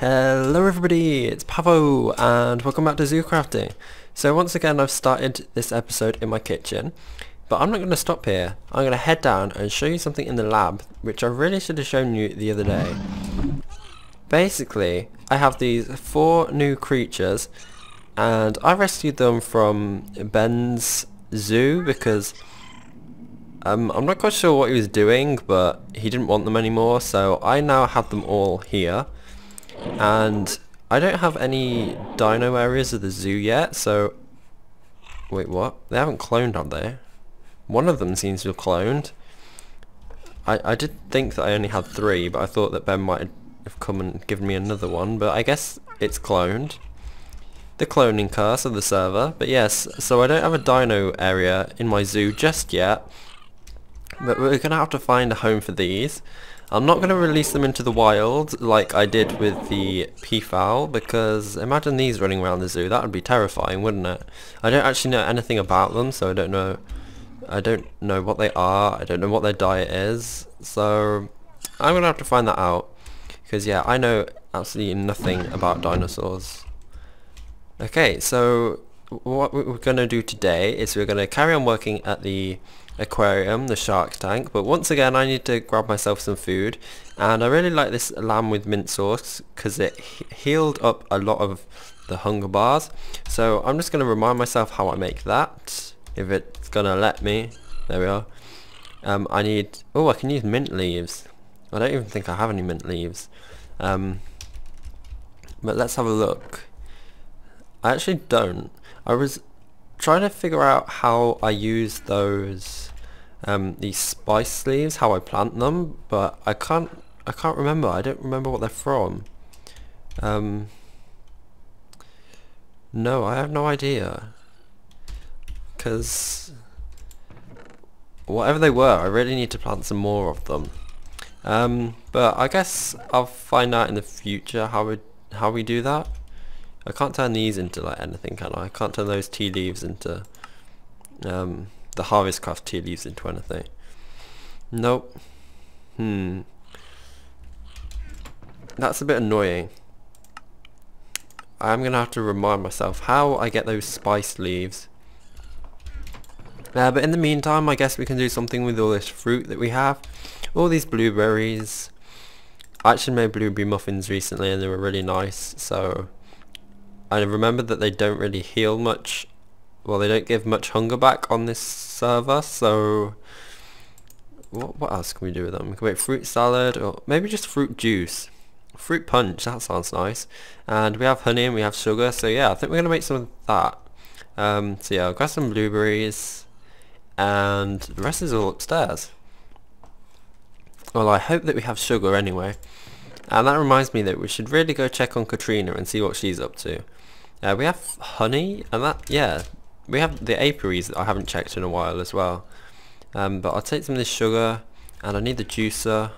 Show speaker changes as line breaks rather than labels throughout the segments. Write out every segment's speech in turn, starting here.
Hello everybody, it's Pavo and welcome back to ZooCrafting. So once again I've started this episode in my kitchen, but I'm not going to stop here. I'm going to head down and show you something in the lab which I really should have shown you the other day. Basically, I have these 4 new creatures and I rescued them from Ben's zoo because I'm not quite sure what he was doing, but he didn't want them anymore, so I now have them all here. And I don't have any dino areas of the zoo yet, so... Wait, what? They haven't cloned, have they? One of them seems to have cloned. I did think that I only had 3, but I thought that Ben might have come and given me another one, but I guess it's cloned. The cloning curse of the server. But yes, so I don't have a dino area in my zoo just yet, but we're going to have to find a home for these. I'm not going to release them into the wild like I did with the peafowl, because imagine these running around the zoo. That would be terrifying, wouldn't it? I don't actually know anything about them, so I don't know what they are. I don't know what their diet is, so I'm going to have to find that out, because yeah, I know absolutely nothing about dinosaurs. Okay, so what we're going to do today is we're going to carry on working at the aquarium, the shark tank, but once again I need to grab myself some food, and I really like this lamb with mint sauce because it healed up a lot of the hunger bars. So I'm just going to remind myself how I make that, if it's gonna let me. There we are. I need, I can use mint leaves. I don't even think I have any mint leaves, but let's have a look. I actually don't. I was trying to figure out how I use those these spice leaves, how I plant them, but I can't remember. I don't remember what they're from. No, I have no idea, because whatever they were, I really need to plant some more of them. But I guess I'll find out in the future how we do that. I can't turn these into like anything, can I? I can't turn those tea leaves into the AgriCraft tea leaves into anything. Nope. That's a bit annoying. I'm gonna have to remind myself how I get those spice leaves. But in the meantime, I guess we can do something with all this fruit that we have. All these blueberries. I actually made blueberry muffins recently and they were really nice, so I remember that they don't really heal much. Well, they don't give much hunger back on this server, so what else can we do with them? We can make fruit salad, or maybe just fruit juice. Fruit punch, that sounds nice. And we have honey and we have sugar, so yeah, I think we're going to make some of that. So yeah, I'll grab some blueberries, and the rest is all upstairs. Well, I hope that we have sugar anyway. And that reminds me that we should really go check on Katrina and see what she's up to. We have honey, and we have the apiaries that I haven't checked in a while as well. But I'll take some of this sugar, and I need the juicer,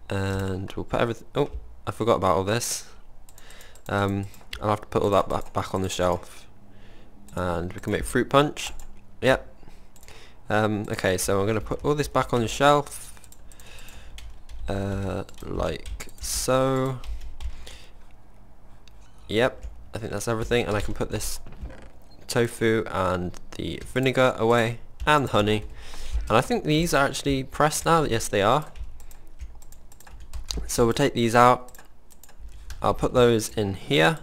and we'll put everything. Oh, I forgot about all this. I'll have to put all that back on the shelf, and we can make fruit punch. Yep. Okay, so I'm going to put all this back on the shelf. Like so. Yep, I think that's everything, and I can put this tofu and the vinegar away, and the honey, and I think these are actually pressed now. Yes, they are. So we'll take these out. I'll put those in here.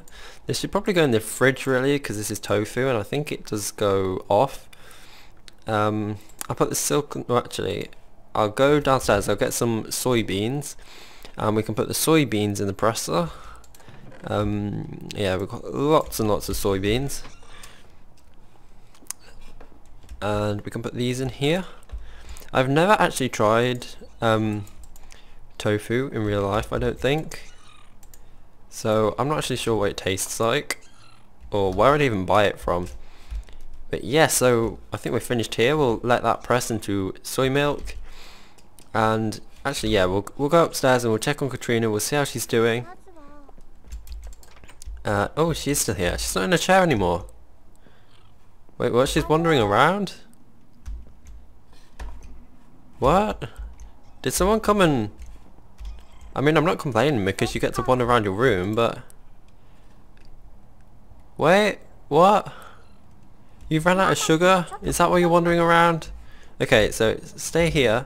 This should probably go in the fridge really, because this is tofu and I think it does go off. I'll put the silk, no, actually I'll go downstairs, I'll get some soybeans, and we can put the soybeans in the presser. Yeah, we've got lots and lots of soybeans, and we can put these in here. I've never actually tried tofu in real life, I don't think, so I'm not actually sure what it tastes like or where I'd even buy it from. But yeah, so I think we're finished here. We'll let that press into soy milk, and actually yeah, we'll go upstairs and we'll check on Katrina. We'll see how she's doing. Oh, she's still here. She's not in a chair anymore. Wait, what? She's wandering around? What? Did someone come and... I mean, I'm not complaining because you get to wander around your room, but... Wait, what? You've ran out of sugar? Is that why you're wandering around? Okay, so stay here.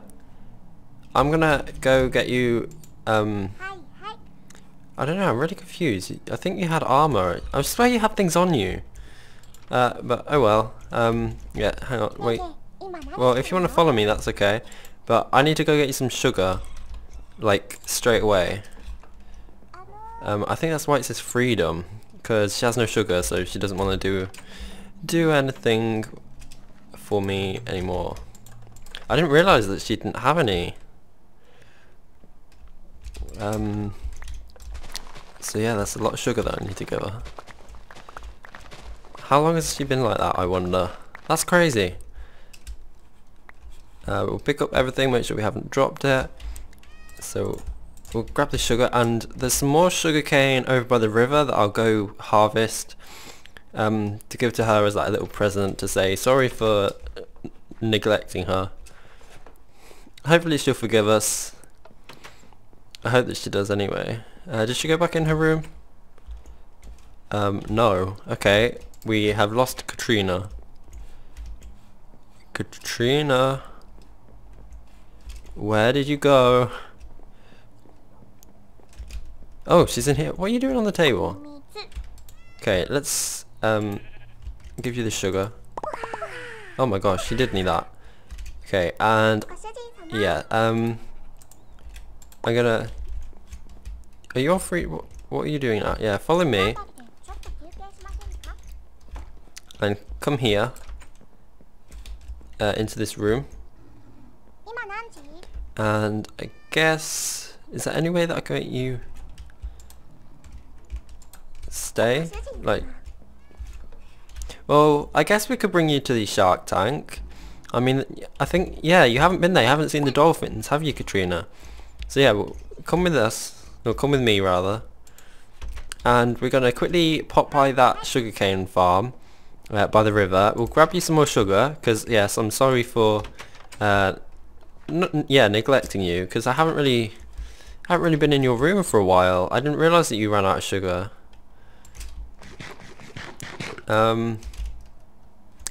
I'm gonna go get you, I don't know, I'm really confused. I think you had armor. I swear you had things on you. But, oh well. Yeah, hang on, wait. Well, if you want to follow me, that's okay. But I need to go get you some sugar. Like, straight away. I think that's why it says freedom. Because she has no sugar, so she doesn't want to do anything for me anymore. I didn't realise that she didn't have any. So yeah, that's a lot of sugar that I need to give her. How long has she been like that, I wonder? That's crazy. We'll pick up everything, make sure we haven't dropped it. So we'll grab the sugar, and there's some more sugarcane over by the river that I'll go harvest to give to her as like a little present to say sorry for neglecting her. Hopefully she'll forgive us. I hope that she does anyway. Did she go back in her room? No. Okay, we have lost Katrina. Katrina, where did you go? Oh, she's in here. What are you doing on the table? Okay, let's give you the sugar. Oh my gosh, she did need that. Okay, and yeah, I'm gonna... Are you all free? What are you doing now? Yeah, follow me. And come here. Into this room. And I guess... Is there any way that I can make you... stay? Like... Well, I guess we could bring you to the shark tank. I mean, I think... Yeah, you haven't been there. You haven't seen the dolphins, have you, Katrina? So yeah, well, come with us. No, come with me, rather. And we're going to quickly pop by that sugarcane farm. By the river. We'll grab you some more sugar, because yes, I'm sorry for neglecting you, because I haven't really been in your room for a while. I didn't realise that you ran out of sugar.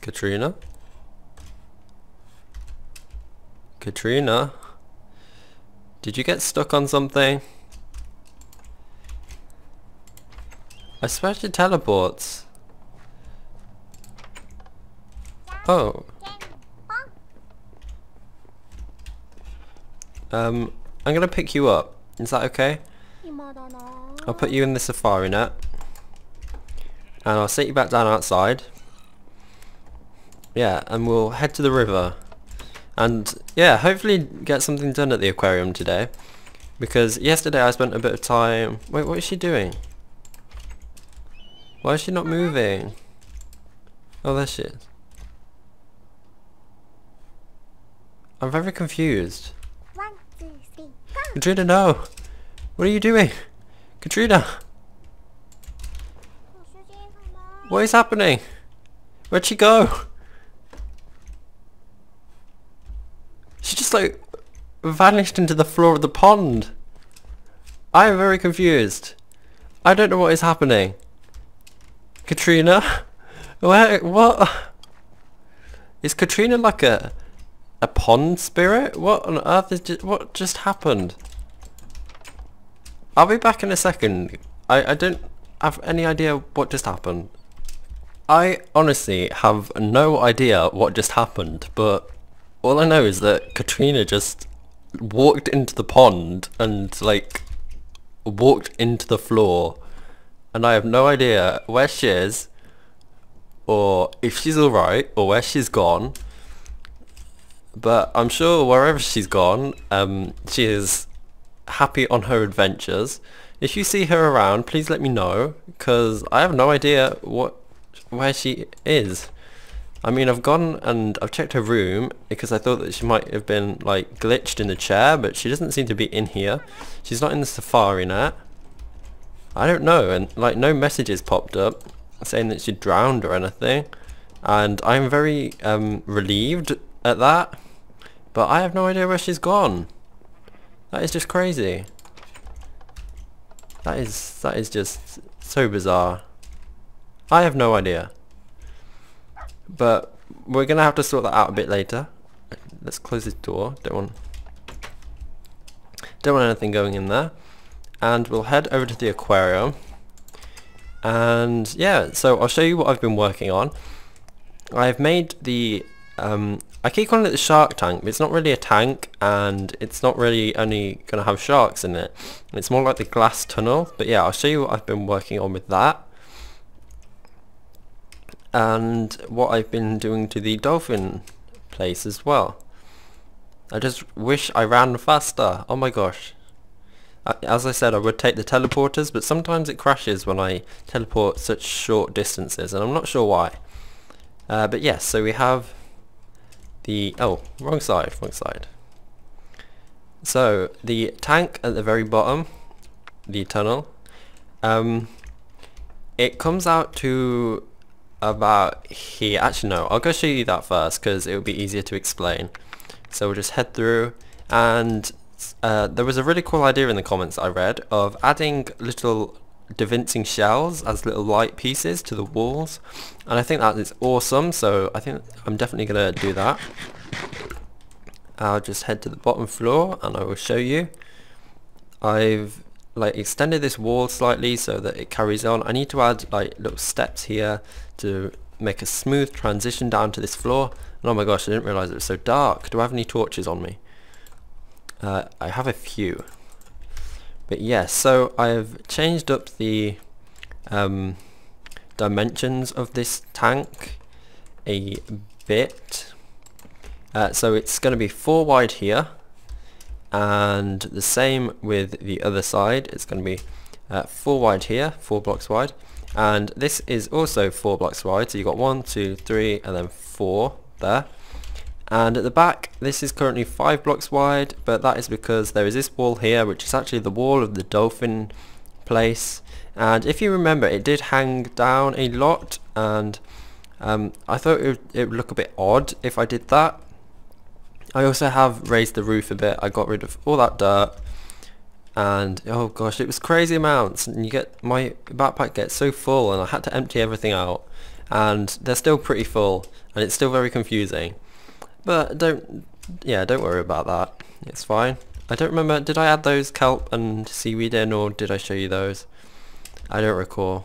Katrina? Katrina? Did you get stuck on something? I swear she teleports. Oh. I'm gonna pick you up. Is that okay? I'll put you in the safari net. And I'll set you back down outside. Yeah, and we'll head to the river. And yeah, hopefully get something done at the aquarium today. Because yesterday I spent a bit of time... Wait, what is she doing? Why is she not moving? Oh, there she is. I'm very confused.
1, 2, 3, go!
Katrina, no! What are you doing? Katrina! What is happening? Where'd she go? She just like vanished into the floor of the pond. I am very confused. I don't know what is happening. Katrina? Where? What? Is Katrina like a pond spirit? What on earth is what just happened? I'll be back in a second. I don't have any idea what just happened. I honestly have no idea what just happened, but all I know is that Katrina just walked into the pond and like walked into the floor, and I have no idea where she is or if she's alright or where she's gone. But I'm sure wherever she's gone, she is happy on her adventures. If you see her around, please let me know, because I have no idea where she is. I mean, I've gone and I've checked her room because I thought that she might have been like glitched in the chair, but she doesn't seem to be in here. She's not in the safari net. I don't know, and like no messages popped up saying that she drowned or anything, and I'm very relieved at that, but I have no idea where she's gone. That is just crazy. That is just so bizarre. I have no idea. But we're gonna have to sort that out a bit later. Let's close this door. Don't want anything going in there. And we'll head over to the aquarium. And yeah, so I'll show you what I've been working on. I've made the I keep calling it the shark tank, but it's not really a tank, and it's not really only going to have sharks in it. It's more like the glass tunnel. But yeah, I'll show you what I've been working on with that, and what I've been doing to the dolphin place as well. I just wish I ran faster. Oh my gosh. As I said, I would take the teleporters, but sometimes it crashes when I teleport such short distances, and I'm not sure why. But yes, so we have the... oh, wrong side. So, the tank at the very bottom, the tunnel, it comes out to about here. Actually no, I'll go show you that first because it will be easier to explain. So we'll just head through, and there was a really cool idea in the comments I read of adding little DaVincing shells as little light pieces to the walls, and I think that is awesome, so I think I'm definitely going to do that. I'll just head to the bottom floor and I will show you. I've like extended this wall slightly so that it carries on. I need to add like little steps here to make a smooth transition down to this floor. And oh my gosh, I didn't realise it was so dark. Do I have any torches on me? I have a few. But yes, so I've changed up the dimensions of this tank a bit. So it's going to be 4 wide here, and the same with the other side. It's going to be 4 wide here, 4 blocks wide, and this is also 4 blocks wide, so you've got 1, 2, 3 and then 4 there. And at the back this is currently 5 blocks wide, but that is because there is this wall here which is actually the wall of the dolphin place, and if you remember it did hang down a lot, and I thought it would look a bit odd if I did that. I also have raised the roof a bit. I got rid of all that dirt, and oh gosh, it was crazy amounts, and you get, my backpack gets so full and I had to empty everything out, and they're still pretty full and it's still very confusing. But don't worry about that, it's fine. I don't remember, did I add those kelp and seaweed in, or did I show you those? I don't recall.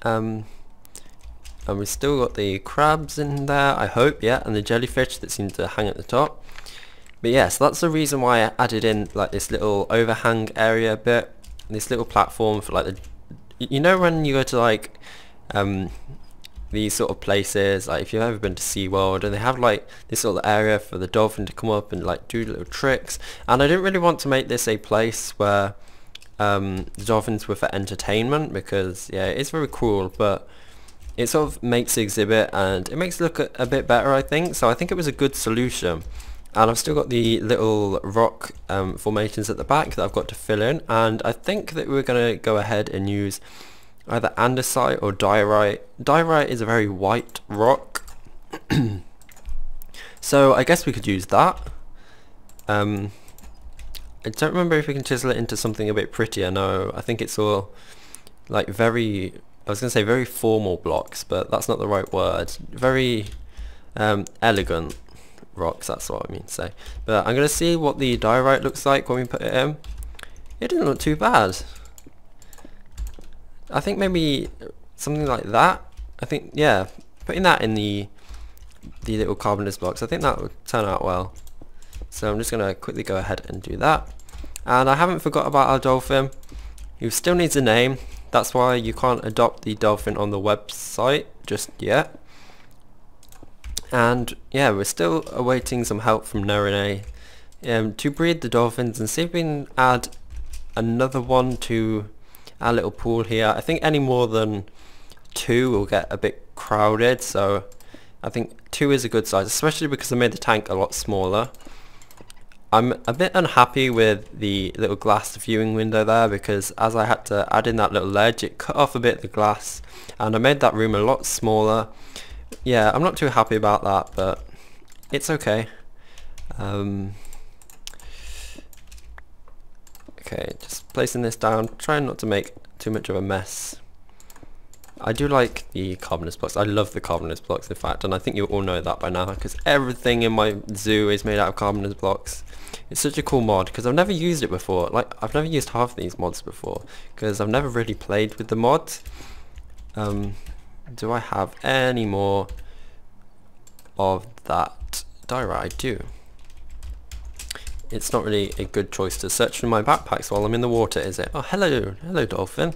And we've still got the crabs in there, I hope, yeah, and the jellyfish that seem to hang at the top. But yes, that's the reason why I added in like this little overhang area bit, this little platform for like the, you know when you go to like these sort of places, like if you've ever been to SeaWorld, and they have like this little area for the dolphin to come up and like do little tricks, and I didn't really want to make this a place where the dolphins were for entertainment, because yeah, it's very cool, but it sort of makes the exhibit and it makes it look a bit better, I think. So I think it was a good solution. And I've still got the little rock formations at the back that I've got to fill in, and I think that we're going to go ahead and use either andesite or diorite. Diorite is a very white rock, so I guess we could use that. I don't remember if we can chisel it into something a bit prettier. No, I think it's all like very, I was going to say very formal blocks, but that's not the right word. Very elegant rocks, that's what I mean to say. But I'm going to see what the diorite looks like when we put it in. It didn't look too bad. I think maybe something like that. I think, yeah, putting that in the little carbonate blocks, I think that would turn out well. So I'm just going to quickly go ahead and do that. And I haven't forgot about our dolphin. He still needs a name. That's why you can't adopt the dolphin on the website just yet. And yeah, we're still awaiting some help from Nerine to breed the dolphins and see if we can add another one to our little pool here. I think any more than 2 will get a bit crowded, so I think 2 is a good size, especially because I made the tank a lot smaller. I'm a bit unhappy with the little glass viewing window there, because as I had to add in that little ledge, it cut off a bit of the glass, and I made that room a lot smaller. Yeah, I'm not too happy about that, but it's okay. Okay, Okay, just placing this down, trying not to make too much of a mess. I do like the carbonous blocks. I love the carbonous blocks, in fact, and I think you all know that by now, because everything in my zoo is made out of carbonous blocks. It's such a cool mod, because I've never used it before. Like, I've never used half of these mods before, because I've never really played with the mods. Do I have any more of that diorite? I do. It's not really a good choice to search for my backpacks while I'm in the water, is it? Oh, hello. Hello, dolphin.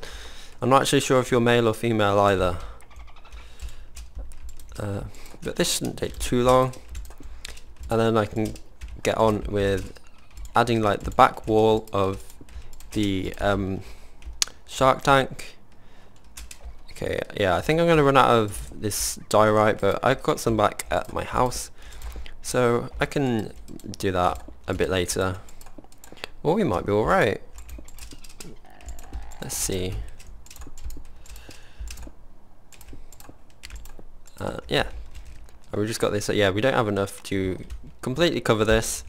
I'm not actually sure if you're male or female either. But this shouldn't take too long. And then I can get on with adding like the back wall of the shark tank. Okay, yeah, I think I'm going to run out of this diorite, but I've got some back at my house. So I can do that a bit later. Or we might be alright. Let's see. Yeah, we just got this. Yeah, we don't have enough to completely cover this,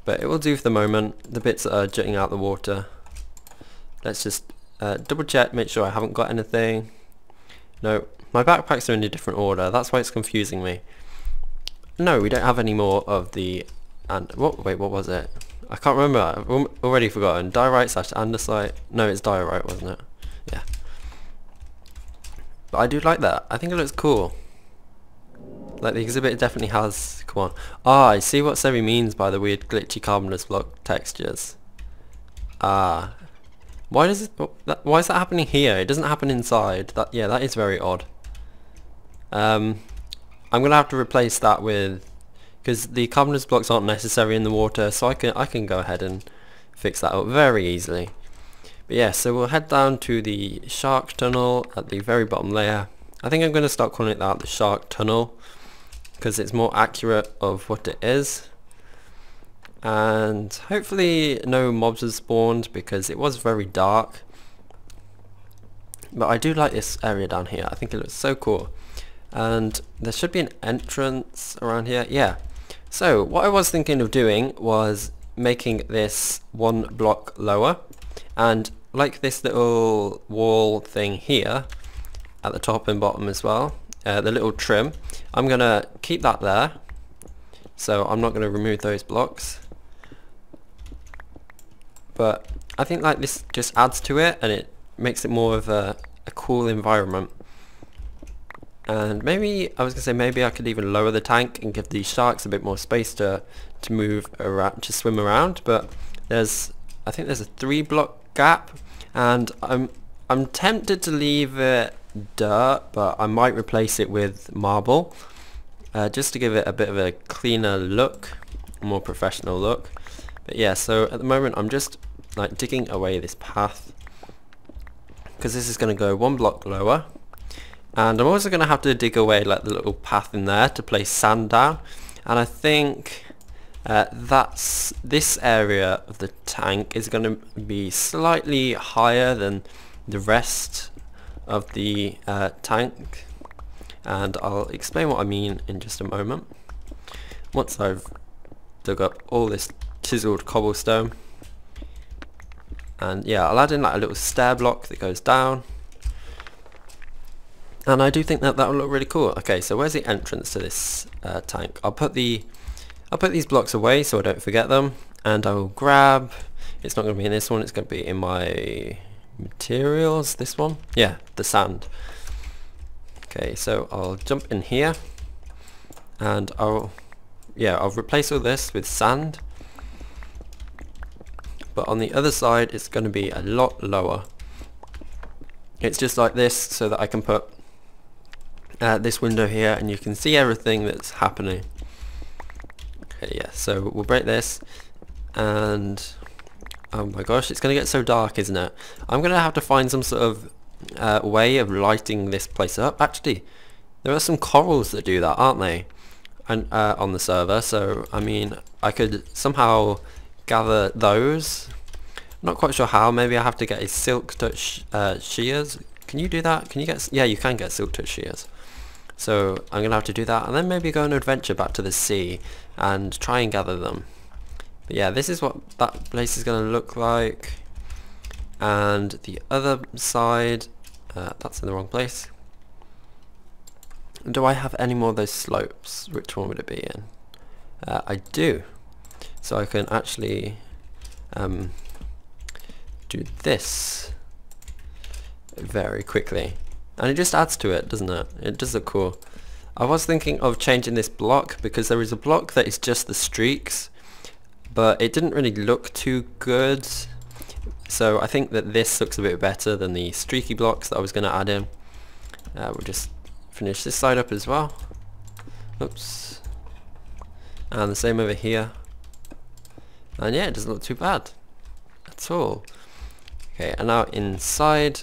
but it will do for the moment. The bits that are jutting out the water. Let's just double check, make sure I haven't got anything. No, my backpacks are in a different order. That's why it's confusing me. No, we don't have any more of the wait, what was it? I can't remember. I've already forgotten. Diorite / andesite. No, it's diorite, wasn't it? Yeah. But I do like that. I think it looks cool. Like, the exhibit definitely has... Come on. Ah, I see what Seri means by the weird glitchy carbonous block textures. Ah. Why does it... why is that happening here? It doesn't happen inside. Yeah, that is very odd. I'm going to have to replace that with... Because the carbonous blocks aren't necessary in the water, so I can go ahead and fix that up very easily. But yeah, so we'll head down to the shark tunnel at the very bottom layer. I think I'm going to start calling it that, the shark tunnel, because it's more accurate of what it is. And hopefully no mobs have spawned, because it was very dark. But I do like this area down here. I think it looks so cool. And there should be an entrance around here. Yeah. So what I was thinking of doing was making this one block lower, and like this little wall thing here at the top and bottom as well, the little trim, I'm gonna keep that there, so I'm not gonna remove those blocks. But I think like this just adds to it, and it makes it more of a cool environment. And maybe, I was going to say, maybe I could even lower the tank and give the sharks a bit more space to move around, to swim around. But I think there's a 3 block gap, and I'm tempted to leave it dirt, but I might replace it with marble, just to give it a bit of a cleaner look, a more professional look. But yeah, so at the moment I'm just like digging away this path, because this is going to go 1 block lower. And I'm also going to have to dig away like the little path in there to place sand down. And I think that's this area of the tank is going to be slightly higher than the rest of the tank. And I'll explain what I mean in just a moment. Once I've dug up all this chiseled cobblestone. And yeah, I'll add in like a little stair block that goes down. And I do think that will look really cool. Okay, so where's the entrance to this tank? I'll put these blocks away so I don't forget them, and I will grab. It's not going to be in this one. It's going to be in my materials. This one, yeah, the sand. Okay, so I'll jump in here, and I'll replace all this with sand. But on the other side, it's going to be a lot lower. It's just like this, so that I can put this window here, and you can see everything that's happening. Okay, yeah, so we'll break this, and oh my gosh, it's going to get so dark, isn't it? I'm going to have to find some sort of way of lighting this place up. Actually, there are some corals that do that, aren't they? And on the server, so I mean, I could somehow gather those. I'm not quite sure how. Maybe I have to get a silk touch shears. Can you do that? Can you get? Yeah, you can get silk touch shears. So I'm gonna have to do that, and then maybe go on an adventure back to the sea and try and gather them. But yeah, this is what that place is gonna look like. and the other side, that's in the wrong place. Do I have any more of those slopes? Which one would it be in? I do. So I can actually do this very quickly. And it just adds to it, doesn't it? It does look cool. I was thinking of changing this block because there is a block that is just the streaks, but it didn't really look too good. So I think that this looks a bit better than the streaky blocks that I was going to add in. We'll just finish this side up as well. Oops. And the same over here. And yeah, it doesn't look too bad at all. Okay, and now inside,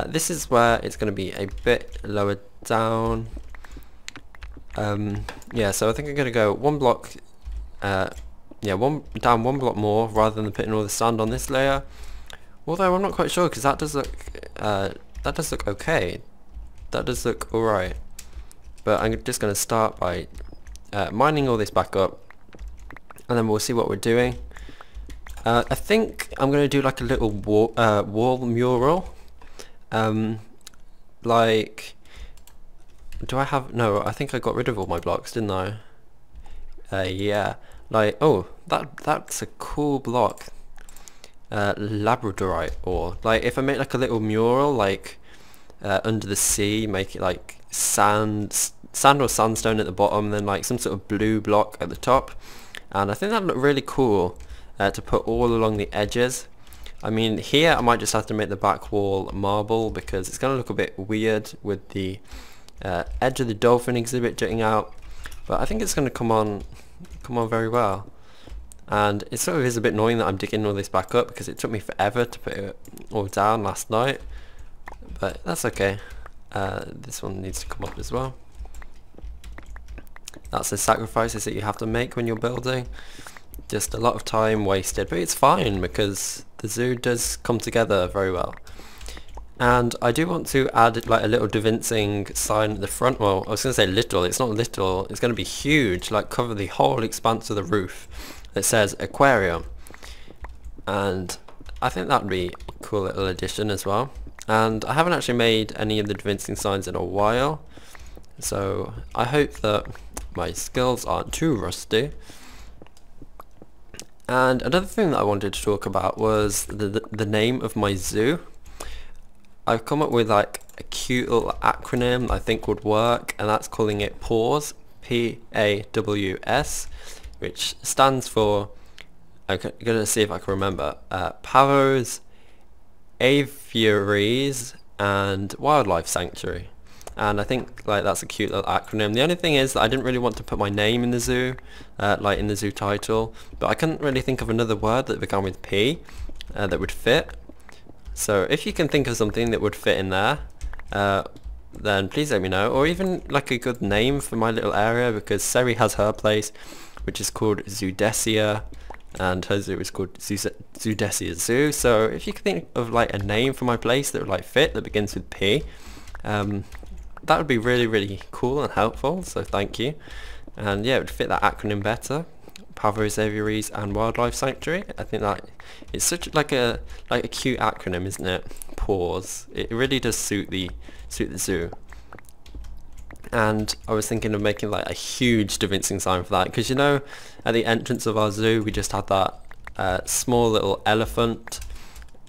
this is where it's going to be a bit lower down. Yeah, so I think I'm going to go one block, down one block more rather than putting all the sand on this layer. Although I'm not quite sure because that does look okay. That does look alright. But I'm just going to start by mining all this back up, and then we'll see what we're doing. I think I'm going to do like a little wall mural. Like, do I have, no, I think I got rid of all my blocks, didn't I? Yeah, like, oh, that's a cool block. Labradorite ore. Like, if I make like a little mural, like, under the sea, make it like sand or sandstone at the bottom, and then like some sort of blue block at the top. And I think that'd look really cool to put all along the edges. I mean, here I might just have to make the back wall marble because it's going to look a bit weird with the edge of the dolphin exhibit jutting out, but I think it's going to come on very well. And it sort of is a bit annoying that I'm digging all this back up because it took me forever to put it all down last night, but that's okay. This one needs to come up as well. That's the sacrifices that you have to make when you're building. Just a lot of time wasted, but it's fine because the zoo does come together very well. And I do want to add like a little DaVincing sign at the front. Well, I was going to say little, it's not little, it's going to be huge, like cover the whole expanse of the roof that says aquarium. And I think that would be a cool little addition as well. And I haven't actually made any of the DaVincing signs in a while, so I hope that my skills aren't too rusty. And another thing that I wanted to talk about was the name of my zoo. I've come up with like a cute little acronym I think would work, and that's calling it PAWS, P-A-W-S, which stands for, I'm going to see if I can remember, Pavos, Aviaries and Wildlife Sanctuary. And I think like that's a cute little acronym. The only thing is that I didn't really want to put my name in the zoo, like in the zoo title, but I couldn't really think of another word that began with P that would fit. So if you can think of something that would fit in there, then please let me know, or even like a good name for my little area, because Seri has her place which is called Zoodesia, and her zoo is called Zoodesia Zoo. So if you could think of like a name for my place that would like fit, that begins with P, that would be really, really cool and helpful, so thank you. And yeah, it would fit that acronym better. Pavos, Aviaries and Wildlife Sanctuary. I think that it's such like a cute acronym, isn't it? PAWS. It really does suit the zoo. And I was thinking of making like a huge DaVincing sign for that, because you know, at the entrance of our zoo we just had that small little elephant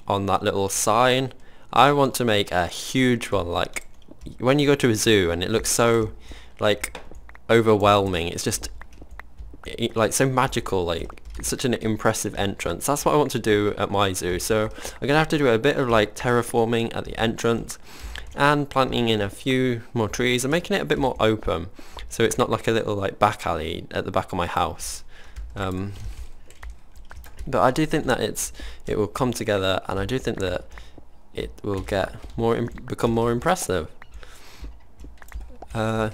on that little sign. I want to make a huge one, like when you go to a zoo and it looks so like overwhelming, it's just like so magical, like it's such an impressive entrance. That's what I want to do at my zoo. So I'm gonna have to do a bit of like terraforming at the entrance and planting in a few more trees and making it a bit more open, so it's not like a little like back alley at the back of my house. But I do think that it will come together, and I do think that it will get become more impressive. But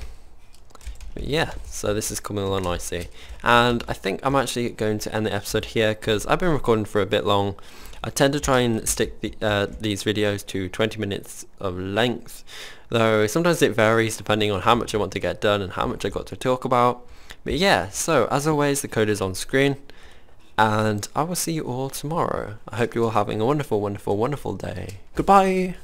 yeah, so this is coming along nicely, and I think I'm actually going to end the episode here because I've been recording for a bit long. I tend to try and stick these videos to 20 minutes of length, though sometimes it varies depending on how much I want to get done and how much I got to talk about. But yeah, so as always the code is on screen, and I will see you all tomorrow. I hope you're all having a wonderful, wonderful, wonderful day. Goodbye!